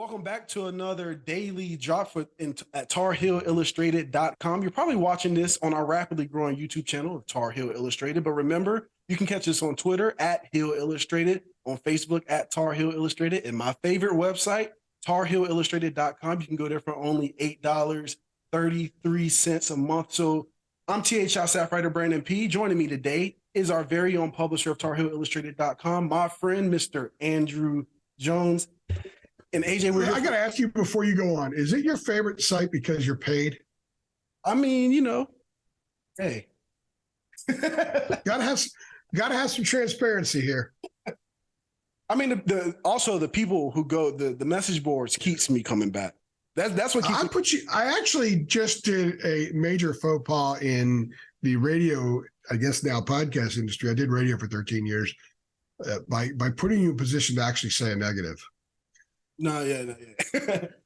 Welcome back to another daily drop at TarHeelIllustrated.com. You're probably watching this on our rapidly growing YouTube channel of Tar Heel Illustrated, but remember, you can catch us on Twitter at Heel Illustrated, on Facebook at Tar Heel Illustrated, and my favorite website, TarHeelIllustrated.com. You can go there for only $8.33 a month. So I'm THI staff writer Brandon P. Joining me today is our very own publisher of TarHeelIllustrated.com, my friend, Mr. Andrew Jones. And AJ, I got to ask you before you go on, is it your favorite site because you're paid? I mean, hey. gotta have some transparency here. I mean, also the people who go, the message boards keeps me coming back. That's what keeps I actually just did a major faux pas in the radio, I guess now podcast industry. I did radio for 13 years by putting you in position to actually say a negative. No, yeah.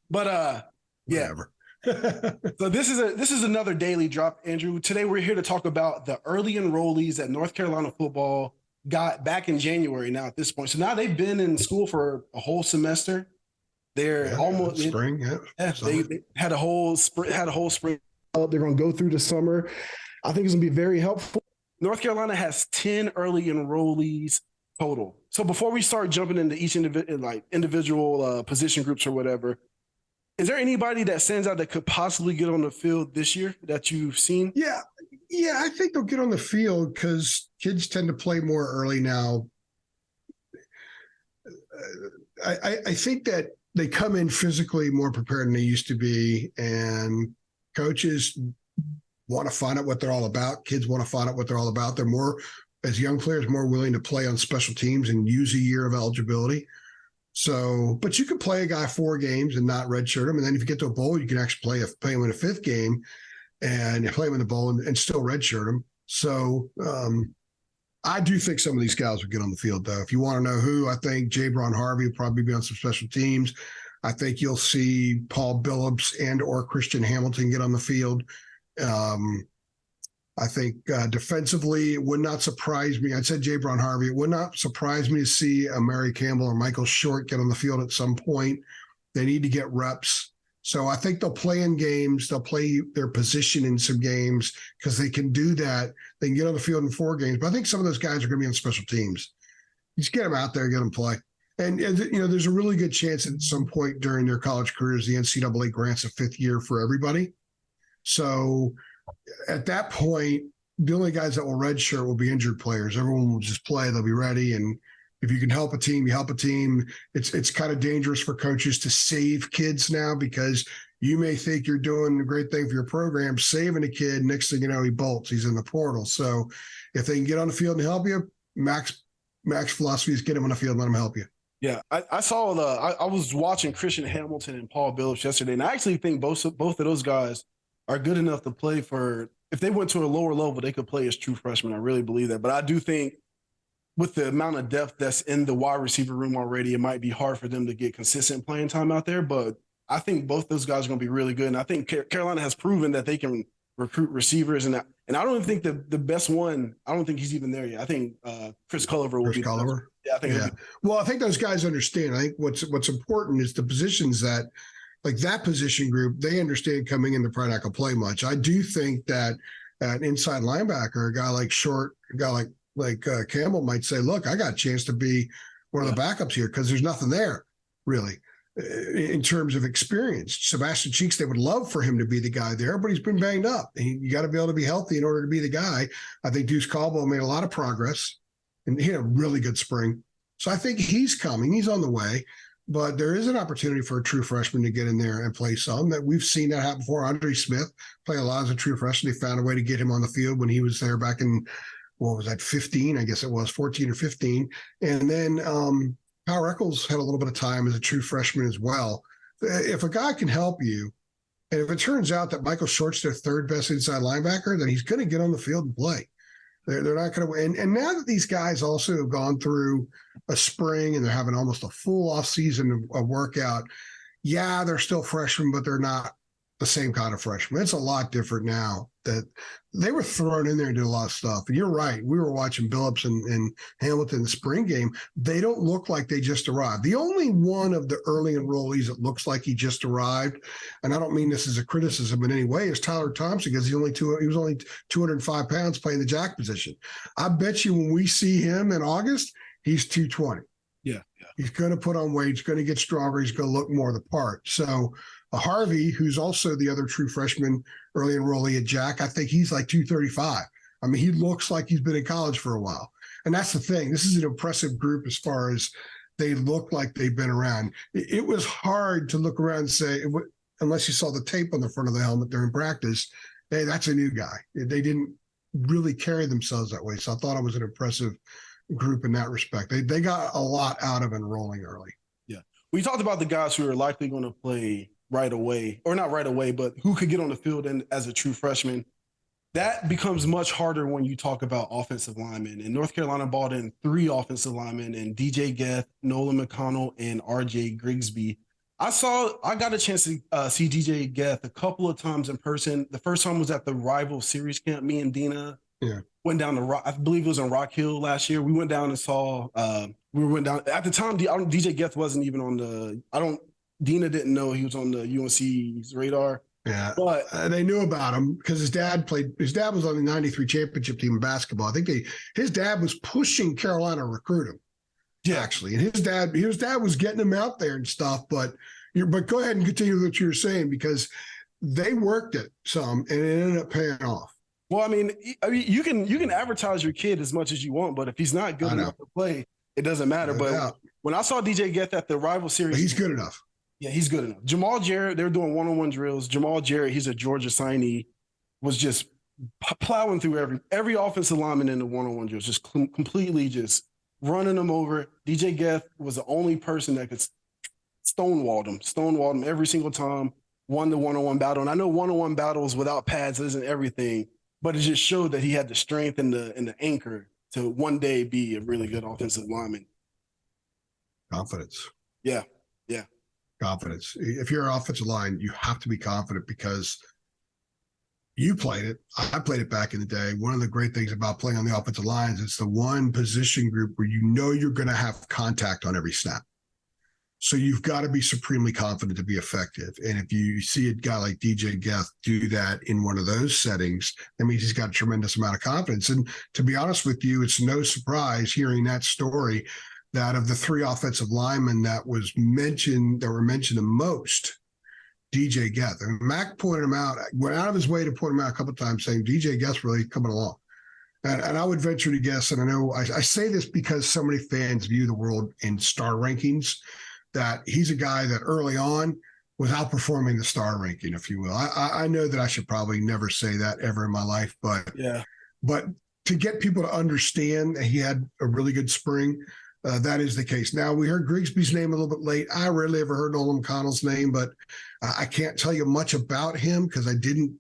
But whatever. So this is another daily drop, Andrew. Today we're here to talk about the early enrollees that North Carolina football got back in January now at this point. So now they've been in school for a whole semester. They're almost spring. They had a whole spring. They're going to go through the summer. I think it's going to be very helpful. North Carolina has 10 early enrollees total. So before we start jumping into each individual position groups or whatever, is there anybody that stands out that could possibly get on the field this year that you've seen? Yeah, I think they'll get on the field because kids tend to play more early now. I think that they come in physically more prepared than they used to be, and coaches want to find out what they're all about. Kids want to find out what they're all about. They're more, as young players, more willing to play on special teams and use a year of eligibility. So, but you can play a guy 4 games and not redshirt him. And then if you get to a bowl, you can actually play him in a 5th game and play him in the bowl and still redshirt him. So I do think some of these guys will get on the field, though. If you want to know who, I think Jabron Harvey will probably be on some special teams. I think you'll see Paul Billups and or Christian Hamilton get on the field. I think defensively, it would not surprise me. I said Jabron Harvey. It would not surprise me to see a Mary Campbell or Michael Short get on the field at some point. They need to get reps. So I think they'll play in games. They'll play their position in some games because they can do that. They can get on the field in 4 games. But I think some of those guys are going to be on special teams. Just get them out there, get them play. And there's a really good chance that at some point during their college careers, the NCAA grants a 5th year for everybody. So at that point, the only guys that will redshirt will be injured players. Everyone will just play. They'll be ready. And if you can help a team, you help a team. It's kind of dangerous for coaches to save kids now because you may think you're doing a great thing for your program, saving a kid. Next thing you know, he bolts. He's in the portal. So if they can get on the field and help you, Max philosophy is get him on the field and let him help you. Yeah, I saw I was watching Christian Hamilton and Paul Billups yesterday, and I actually think both of those guys are good enough to play for. If they went to a lower level, they could play as true freshmen. I really believe that. But I do think with the amount of depth that's in the wide receiver room already, it might be hard for them to get consistent playing time out there. But I think both those guys are going to be really good. And I think Carolina has proven that they can recruit receivers. And I don't even think the best one, I don't think he's even there yet. I think Chris Culliver will be. Chris Culliver? Yeah, I think. Yeah. Well, I think those guys understand. I think what's important is the positions that, like that position group, they understand coming in, they're probably not going to play much. I do think that an inside linebacker, a guy like Short, a guy like Campbell might say, look, I got a chance to be one of the backups here because there's nothing there really in terms of experience. Sebastian Cheeks, they would love for him to be the guy there, but he's been banged up. You got to be able to be healthy in order to be the guy. I think Deuce Caldwell made a lot of progress and he had a really good spring. So I think he's coming. He's on the way. But there is an opportunity for a true freshman to get in there and play some. That we've seen that happen before. Andre Smith played a lot as a true freshman. They found a way to get him on the field when he was there back in, 15? I guess it was 14 or 15. And then Power Eccles had a little bit of time as a true freshman as well. If a guy can help you, and if it turns out that Michael Short's their 3rd best inside linebacker, then he's going to get on the field and play. They're not going to win. And now that these guys also have gone through a spring and they're having almost a full off season of workout, yeah, they're still freshmen, but they're not the same kind of freshman. It's a lot different now that they were thrown in there and did a lot of stuff. And you're right. We were watching Billups and Hamilton the spring game. They don't look like they just arrived. The only one of the early enrollees that looks like he just arrived, and I don't mean this as a criticism in any way, is Tyler Thompson, because he was only 205 pounds playing the jack position. I bet you when we see him in August, he's 220. Yeah. He's going to put on weight. He's going to get stronger. He's going to look more the part. So Harvey, who's also the other true freshman early enrollee at Jack, I think he's like 235. I mean, he looks like he's been in college for a while. And that's the thing. This is an impressive group as far as they look like they've been around. It was hard to look around and say, unless you saw the tape on the front of the helmet during practice, hey, that's a new guy. They didn't really carry themselves that way. So I thought it was an impressive group in that respect. They got a lot out of enrolling early. Yeah. We talked about the guys who are likely going to play right away, or not right away, but who could get on the field and as a true freshman. That becomes much harder when you talk about offensive linemen. And North Carolina brought in 3 offensive linemen, and DJ Geth, Nolan McConnell, and RJ Grigsby. I got a chance to see DJ Geth a couple of times in person. The first time was at the rival series camp. Me and Dina went down to I believe it was in Rock Hill last year. We went down and saw. We went down at the time. DJ Geth wasn't even on the. Dina didn't know he was on the UNC's radar. Yeah, but they knew about him because his dad was on the '93 championship team in basketball. I think his dad was pushing Carolina to recruit him. Yeah, actually, and his dad was getting him out there and stuff. But go ahead and continue what you were saying, because they worked it some and it ended up paying off. Well, I mean, you can advertise your kid as much as you want, but if he's not good enough to play, it doesn't matter. But when I saw DJ Geth at the rival series, he's good enough. Yeah, he's good enough. Jamal Jarrett, they're doing one-on-one drills. Jamal Jarrett, he's a Georgia signee, was just plowing through every offensive lineman in the one-on-one drills, just completely just running them over. DJ Geth was the only person that could stonewall him every single time, won the one-on-one battle. And I know one-on-one battles without pads isn't everything, but it just showed that he had the strength and the anchor to one day be a really good offensive lineman. Confidence. Yeah. Confidence. If you're an offensive line, you have to be confident because you played it. I played it back in the day. One of the great things about playing on the offensive lines, it's the one position group where you know you're going to have contact on every snap. So you've got to be supremely confident to be effective. And if you see a guy like DJ Geth do that in one of those settings, that means he's got a tremendous amount of confidence. And to be honest with you, it's no surprise hearing that story that of the 3 offensive linemen that were mentioned the most, DJ Geth. And Mac pointed him out, went out of his way to point him out a couple of times, saying DJ Geth's really coming along. And I would venture to guess, and I know I say this because so many fans view the world in star rankings, that he's a guy that early on was outperforming the star ranking, if you will. I know that I should probably never say that ever in my life, but to get people to understand that he had a really good spring, that is the case. Now, we heard Grigsby's name a little bit late. I rarely ever heard Nolan McConnell's name, but I can't tell you much about him because I didn't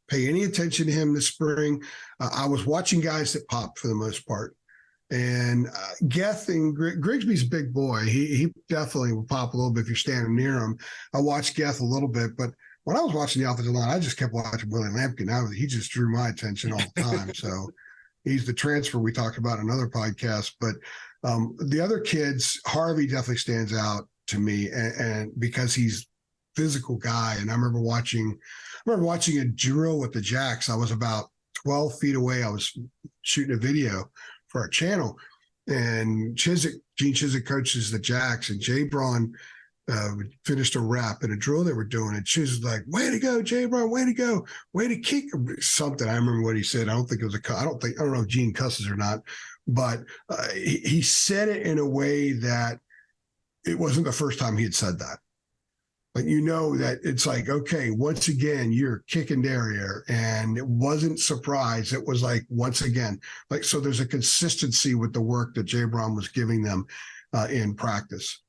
pay any attention to him this spring. I was watching guys that popped for the most part. And Geth and Grigsby's a big boy. He definitely will pop a little bit if you're standing near him. I watched Geth a little bit, but when I was watching the offensive line, I just kept watching Willie Lampkin. He just drew my attention all the time. So he's the transfer we talked about in another podcast. But the other kids, Harvey definitely stands out to me, and because he's a physical guy. And I remember watching a drill with the Jacks. I was about 12 feet away. I was shooting a video for our channel, and Gene Chizik coaches the Jacks, and Jay Braun finished a rap in a drill they were doing, and Chiz was like, "Way to go, Jay Braun! Way to go! Way to kick!" Something. I remember what he said. I don't know if Gene cusses or not, but he said it in a way that it wasn't the first time he had said that. But you know that it's like, okay, once again, you're kicking derriere, and it wasn't surprise. It was like, once again, like, so there's a consistency with the work that Jay Braun was giving them in practice.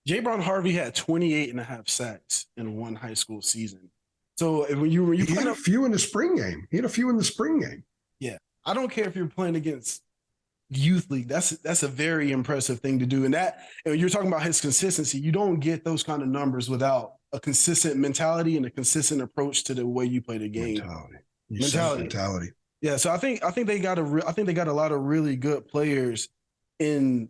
Jay Braun Harvey had 28 and a half sacks in one high school season. So when you had a few in the spring game. Yeah. I don't care if you're playing against youth league. That's a very impressive thing to do. And you're talking about his consistency. You don't get those kind of numbers without a consistent mentality and a consistent approach to the way you play the game. Mentality. Yeah, so I think they got a lot of really good players in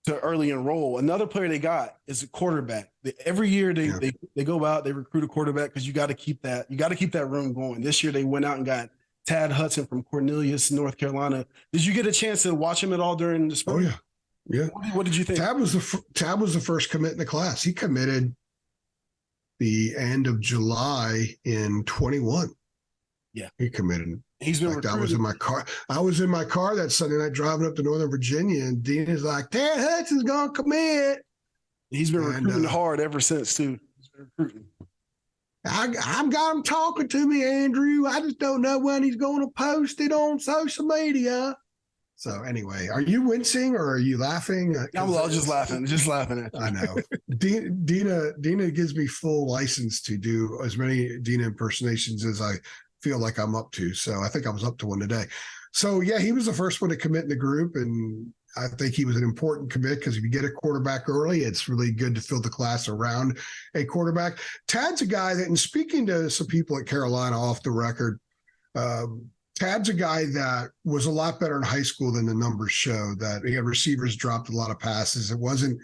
to early enroll. Another player they got is a quarterback. Every year they go out, they recruit a quarterback because you got to keep that room going. This year they went out and got Tad Hudson from Cornelius, North Carolina. Did you get a chance to watch him at all during the spring? Oh yeah. What did you think? Tad was the first commit in the class. He committed the end of July in 21. Yeah, he committed. He's been recruited. I was in my car. I was in my car that Sunday night driving up to Northern Virginia, and Dean is like, "Tad Hudson's gonna commit." He's been recruiting hard ever since too. He's been recruiting. I've got him talking to me, Andrew. I just don't know when he's going to post it on social media. So anyway, are you wincing or are you laughing? I was just laughing at you. I know. Dina gives me full license to do as many Dina impersonations as I feel like I'm up to. So I think I was up to one today. So yeah, he was the first one to commit in the group, and I think he was an important commit because if you get a quarterback early, it's really good to fill the class around a quarterback. Tad's a guy that, and speaking to some people at Carolina off the record, Tad's a guy that was a lot better in high school than the numbers show, that he had receivers dropped a lot of passes. It wasn't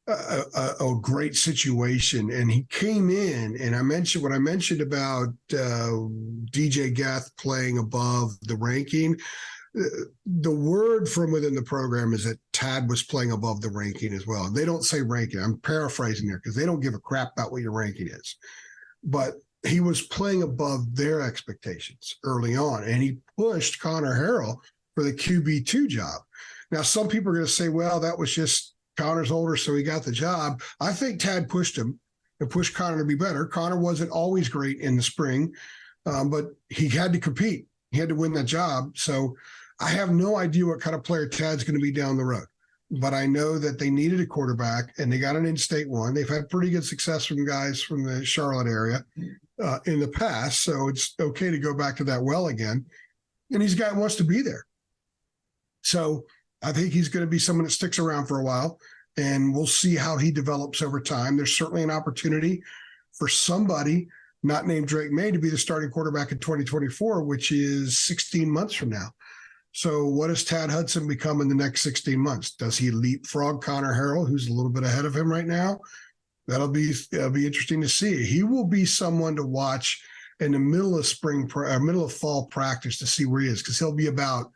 a great situation. And he came in, and I mentioned what I mentioned about DJ Geth playing above the ranking. The word from within the program is that Tad was playing above the ranking as well. They don't say ranking. I'm paraphrasing there because they don't give a crap about what your ranking is. But he was playing above their expectations early on, and he pushed Connor Harrell for the QB2 job. Now, some people are going to say, well, that was just Connor's older, so he got the job. I think Tad pushed him and pushed Connor to be better. Connor wasn't always great in the spring, but he had to compete. He had to win that job. So I have no idea what kind of player Tad's going to be down the road. But I know that they needed a quarterback, and they got an in-state one. They've had pretty good success from guys from the Charlotte area in the past, so it's okay to go back to that well again. And he's a guy who wants to be there. So I think he's going to be someone that sticks around for a while, and we'll see how he develops over time. There's certainly an opportunity for somebody not named Drake May to be the starting quarterback in 2024, which is 16 months from now. So what does Tad Hudson become in the next 16 months? Does he leapfrog Connor Harrell, who's a little bit ahead of him right now? That'll be interesting to see. He will be someone to watch in the middle of fall practice to see where he is, because he'll be about,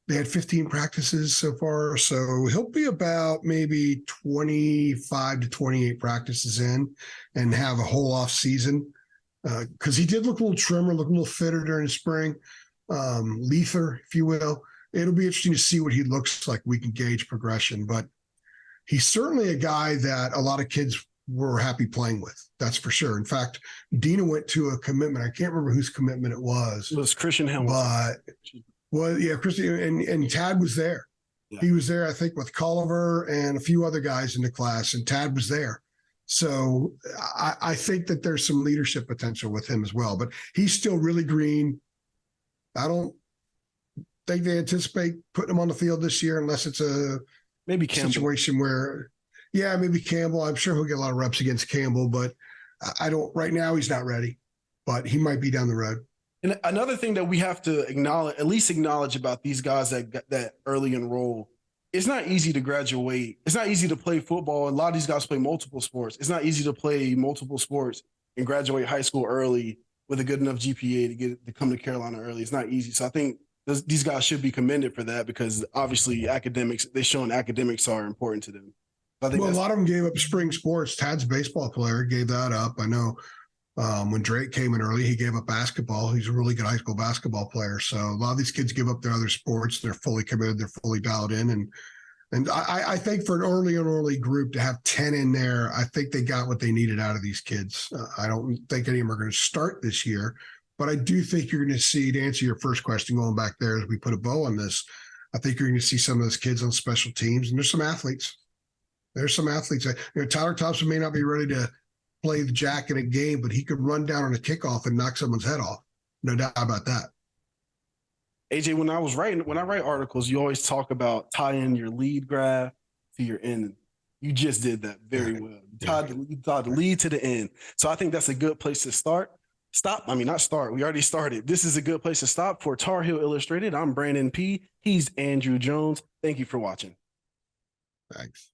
they had 15 practices so far, so he'll be about maybe 25 to 28 practices in and have a whole off season, because he did look a little trimmer, look a little fitter during the spring. Lether, if you will. It'll be interesting to see what he looks like. We can gauge progression, but he's certainly a guy that a lot of kids were happy playing with. That's for sure. In fact, Dina went to a commitment. I can't remember whose commitment it was. It was Christian Hamilton. But Christian and Tad was there. Yeah. He was there, I think, with Culliver and a few other guys in the class, and Tad was there. So I think that there's some leadership potential with him as well, but he's still really green. I don't think they anticipate putting him on the field this year unless it's a maybe situation where, maybe Campbell. I'm sure he'll get a lot of reps against Campbell, but I don't. Right now, he's not ready, but he might be down the road. And another thing that we have to acknowledge about these guys that early enroll, it's not easy to graduate. It's not easy to play football. A lot of these guys play multiple sports. It's not easy to play multiple sports and graduate high school early with a good enough GPA to come to Carolina early. It's not easy. So I think these guys should be commended for that, because obviously they've shown academics are important to them. A lot of them gave up spring sports. Tad's baseball player gave that up. I know when Drake came in early, he gave up basketball. He's a really good high school basketball player. So a lot of these kids give up their other sports. They're fully committed. They're fully dialed in. And I think for an early group to have 10 in there, I think they got what they needed out of these kids. I don't think any of them are going to start this year, but I do think you're going to see, to answer your first question, going back there as we put a bow on this, I think you're going to see some of those kids on special teams, and there's some athletes. Tyler Thompson may not be ready to play the jack in a game, but he could run down on a kickoff and knock someone's head off. No doubt about that. AJ, when I write articles, you always talk about tying your lead graph to your end. You just did that very well. You tied the lead to the end. So I think that's a good place to start. Not start. We already started. This is a good place to stop. For Tar Heel Illustrated, I'm Brandon P. He's Andrew Jones. Thank you for watching. Thanks.